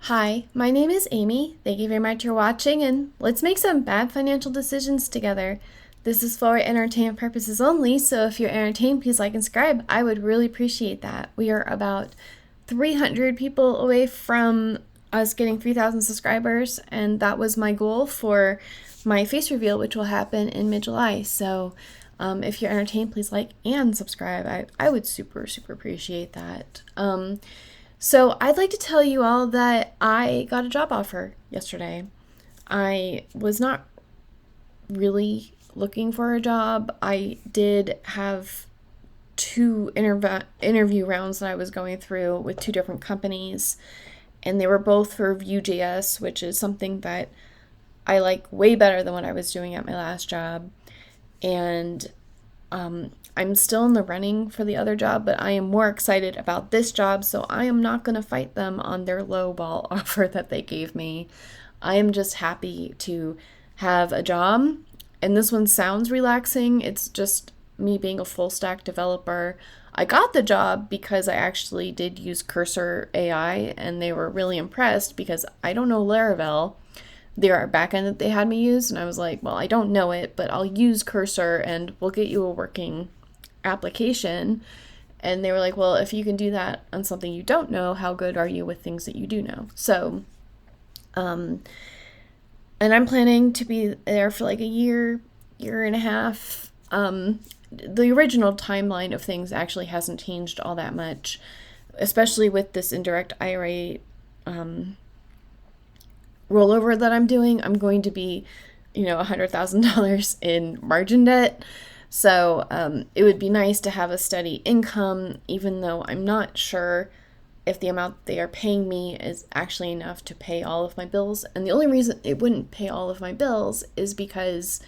Hi, my name is Amy. Thank you very much for watching, and let's make some bad financial decisions together. This is for entertainment purposes only, so if you're entertained, please like and subscribe. I would really appreciate that. We are about 300 people away from us getting 3,000 subscribers, and that was my goal for my face reveal, which will happen in mid-July. So if you're entertained, please like and subscribe. I would super appreciate that. So I'd like to tell you all that I got a job offer yesterday. I was not really looking for a job. I did have two interview rounds that I was going through with two different companies, and they were both for Vue.js, which is something that I like way better than what I was doing at my last job. And I'm still in the running for the other job, but I am more excited about this job, so I am not going to fight them on their low ball offer that they gave me. I am just happy to have a job, and this one sounds relaxing. It's just me being a full stack developer. I got the job because I actually did use Cursor AI, and they were really impressed because I don't know Laravel, their backend that they had me use, and I was like, well, I don't know it, but I'll use Cursor and we'll get you a working application. And they were like, well, if you can do that on something you don't know, how good are you with things that you do know? So and I'm planning to be there for like a year and a half. The original timeline of things actually hasn't changed all that much, especially with this indirect IRA rollover that I'm doing. I'm going to be, $100,000 in margin debt. So it would be nice to have a steady income, even though I'm not sure if the amount they are paying me is actually enough to pay all of my bills. And the only reason it wouldn't pay all of my bills is because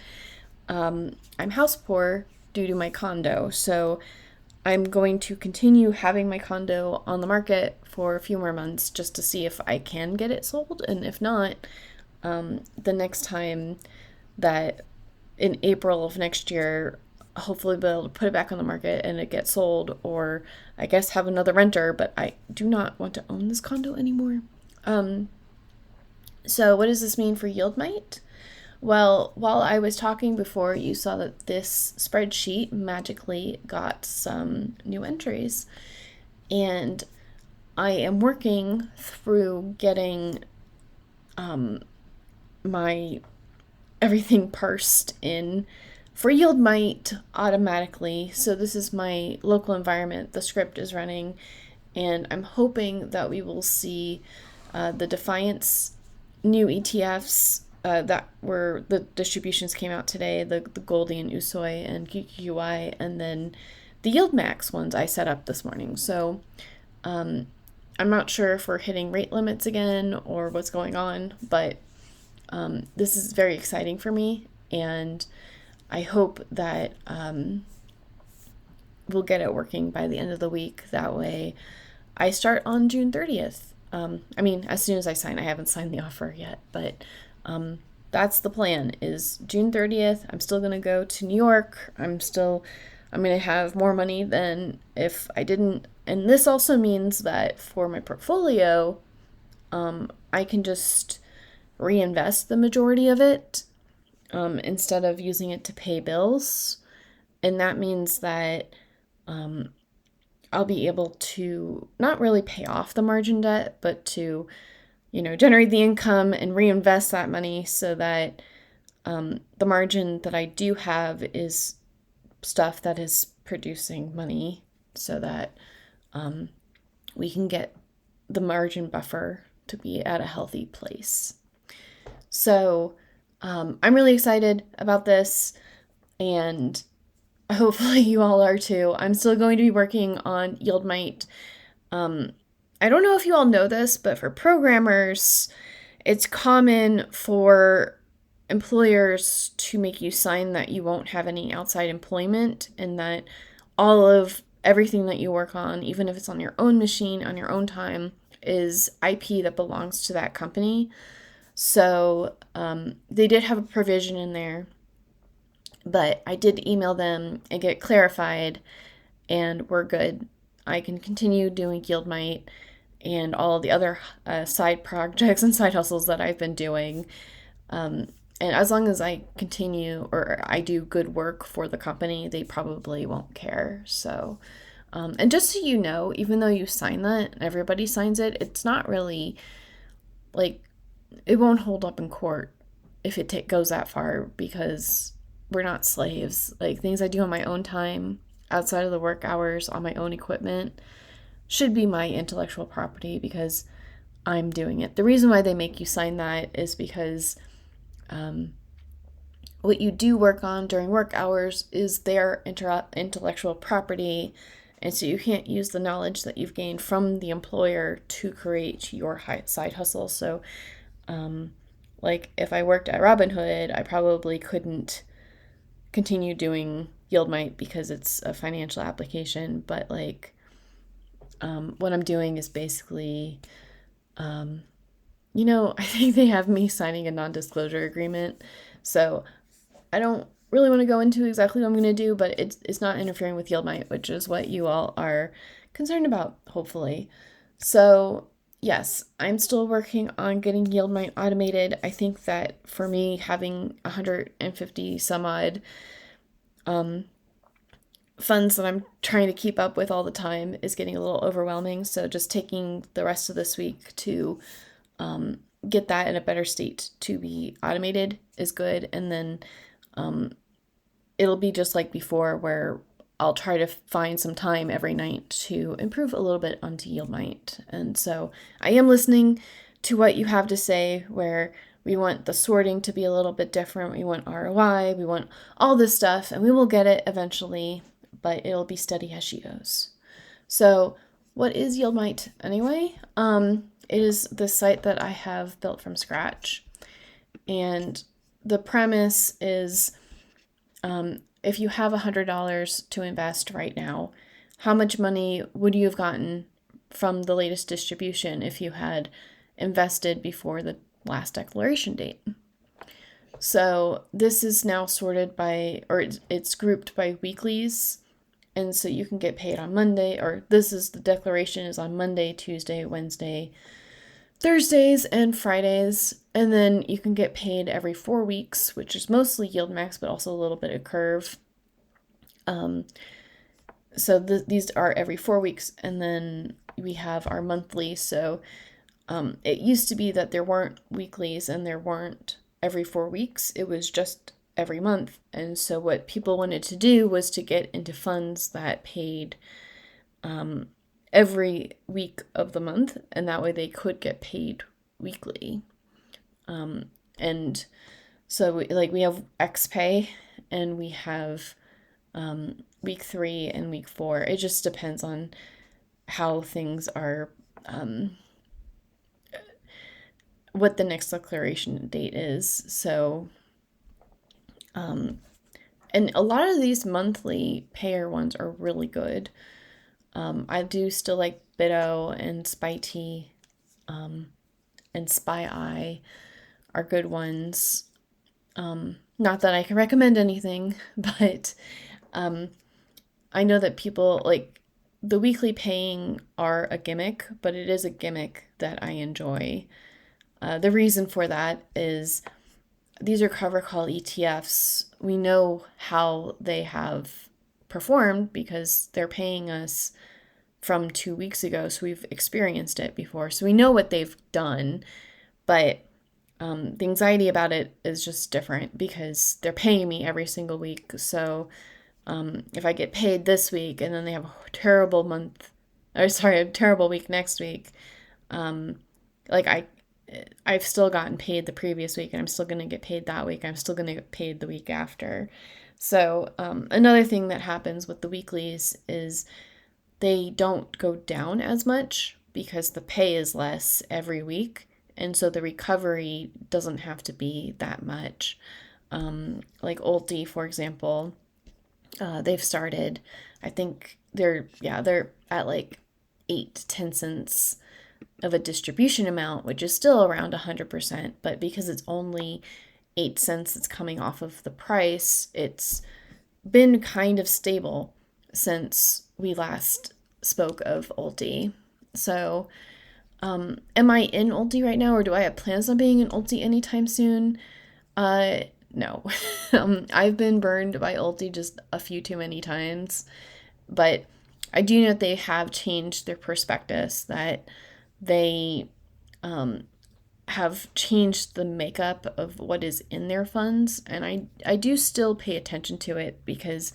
I'm house poor due to my condo. So I'm going to continue having my condo on the market for a few more months just to see if I can get it sold. And if not, the next time that in April of next year, hopefully be able to put it back on the market and it gets sold, or I guess have another renter, but I do not want to own this condo anymore. So what does this mean for YieldMite? Well, while I was talking before, you saw that this spreadsheet magically got some new entries. And I am working through getting my everything parsed in for YieldMite automatically. So this is my local environment. The script is running, and I'm hoping that we will see the Defiance new ETFs that were the distributions came out today, the Goldie and Usoi and QQQY, and then the Yield Max ones I set up this morning. So I'm not sure if we're hitting rate limits again or what's going on, but this is very exciting for me, and I hope that we'll get it working by the end of the week. That way I start on June 30th. As soon as I sign. I haven't signed the offer yet, but that's the plan, is June 30th. I'm still going to go to New York. I'm going to have more money than if I didn't. And this also means that for my portfolio, I can just reinvest the majority of it instead of using it to pay bills. And that means that I'll be able to not really pay off the margin debt, but to, generate the income and reinvest that money so that the margin that I do have is stuff that is producing money, so that we can get the margin buffer to be at a healthy place. So I'm really excited about this, and hopefully you all are too. I'm still going to be working on YieldMite. I don't know if you all know this, but for programmers, it's common for employers to make you sign that you won't have any outside employment, and that all of everything that you work on, even if it's on your own machine, on your own time, is IP that belongs to that company. So they did have a provision in there, but I did email them and get it clarified, and we're good. I can continue doing YieldMite, and all of the other side projects and side hustles that I've been doing. And as long as I continue or I do good work for the company, they probably won't care. So, and just so you know, even though you sign that, everybody signs it, it's not really like, it won't hold up in court if it goes that far, because we're not slaves. Like, things I do on my own time, outside of the work hours, on my own equipment, should be my intellectual property because I'm doing it. The reason why they make you sign that is because what you do work on during work hours is their intellectual property, and so you can't use the knowledge that you've gained from the employer to create your side hustle. So, like if I worked at Robinhood, I probably couldn't continue doing YieldMite because it's a financial application. But like, what I'm doing is basically, I think they have me signing a non-disclosure agreement. So I don't really want to go into exactly what I'm going to do, but it's not interfering with YieldMite, which is what you all are concerned about, hopefully. So yes, I'm still working on getting YieldMite automated. I think that for me, having 150 some odd funds that I'm trying to keep up with all the time is getting a little overwhelming. So just taking the rest of this week to get that in a better state to be automated is good. And then it'll be just like before, where I'll try to find some time every night to improve a little bit onto YieldMite. And so I am listening to what you have to say, where we want the sorting to be a little bit different. We want ROI, we want all this stuff, and we will get it eventually, but it'll be steady as she goes. So what is YieldMite anyway? It is the site that I have built from scratch. And the premise is, if you have $100 to invest right now, how much money would you have gotten from the latest distribution if you had invested before the last declaration date? So this is now sorted by, or it's grouped by weeklies. And so you can get paid on Monday, or the declaration is on Monday, Tuesday, Wednesday, Thursdays, and Fridays. And then you can get paid every 4 weeks, which is mostly yield max, but also a little bit of curve. So these are every 4 weeks. And then we have our monthly. So it used to be that there weren't weeklies and there weren't every 4 weeks. It was just every month. And so what people wanted to do was to get into funds that paid every week of the month, and that way they could get paid weekly. And so we have XPay, and we have week 3 and week 4. It just depends on how things are, what the next declaration date is. So and a lot of these monthly payer ones are really good. I do still like Bitto and SpyT, and SpyEye are good ones. Not that I can recommend anything, but I know that people like the weekly paying are a gimmick, but it is a gimmick that I enjoy. The reason for that is these are cover call ETFs. We know how they have performed because they're paying us from 2 weeks ago. So we've experienced it before. So we know what they've done, but the anxiety about it is just different because they're paying me every single week. So if I get paid this week and then they have a terrible a terrible week next week, I've still gotten paid the previous week and I'm still going to get paid that week. I'm still going to get paid the week after. So another thing that happens with the weeklies is they don't go down as much because the pay is less every week. And so the recovery doesn't have to be that much. Like Ulti, for example, they've started, I think they're at like 8 to 10 cents of a distribution amount, which is still around 100%, but because it's only 8 cents that's coming off of the price, it's been kind of stable since we last spoke of Ulti. So Am I in Ulti right now, or do I have plans on being in Ulti anytime soon? No. I've been burned by Ulti just a few too many times, but I do know that they have changed their prospectus, that they have changed the makeup of what is in their funds, and I do still pay attention to it because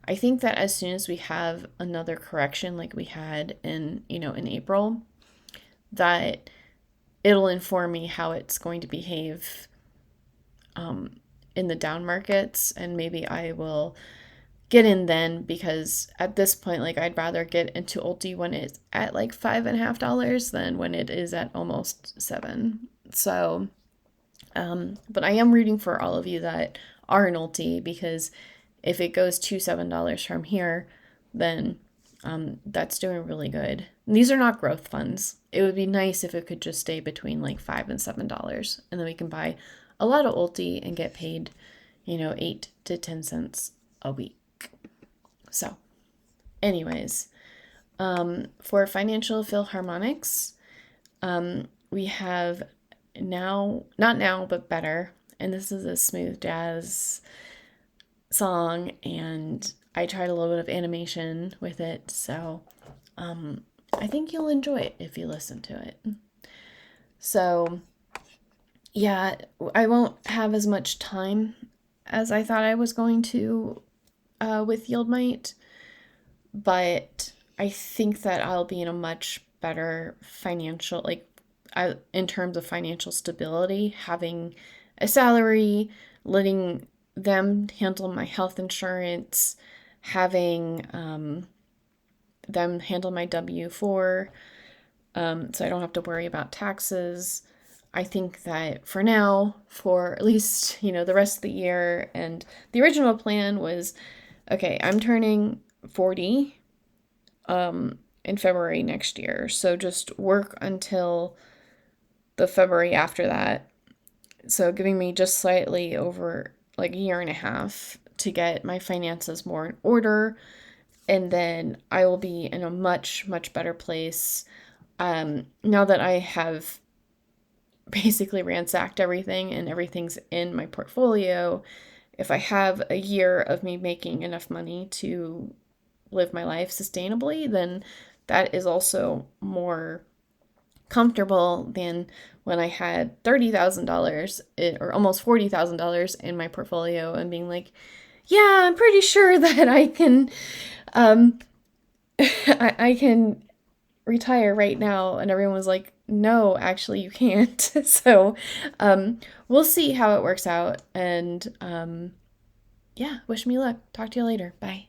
I think that as soon as we have another correction like we had in April, that it'll inform me how it's going to behave in the down markets, and maybe I will get in then, because at this point, like, I'd rather get into Ulti when it's at like $5.50 than when it is at almost $7. So, but I am rooting for all of you that are in Ulti, because if it goes to $7 from here, then that's doing really good. And these are not growth funds. It would be nice if it could just stay between like $5 and $7, and then we can buy a lot of Ulti and get paid, 8 to 10 cents a week. So, anyways, for Financial Philharmonics, we have Now, Not Now, But Better. And this is a smooth jazz song, and I tried a little bit of animation with it. So, I think you'll enjoy it if you listen to it. So, yeah, I won't have as much time as I thought I was going to with YieldMite, but I think that I'll be in a much better financial, in terms of financial stability, having a salary, letting them handle my health insurance, having them handle my W-4, so I don't have to worry about taxes. I think that for now, for at least, the rest of the year, and the original plan was, okay, I'm turning 40 in February next year, so just work until the February after that. So giving me just slightly over like a year and a half to get my finances more in order, and then I will be in a much, much better place. Now that I have basically ransacked everything and everything's in my portfolio, if I have a year of me making enough money to live my life sustainably, then that is also more comfortable than when I had $30,000 or almost $40,000 in my portfolio and being like, yeah, I'm pretty sure that I can I can retire right now. And everyone was like, no, actually you can't. So we'll see how it works out. And yeah, wish me luck. Talk to you later. Bye.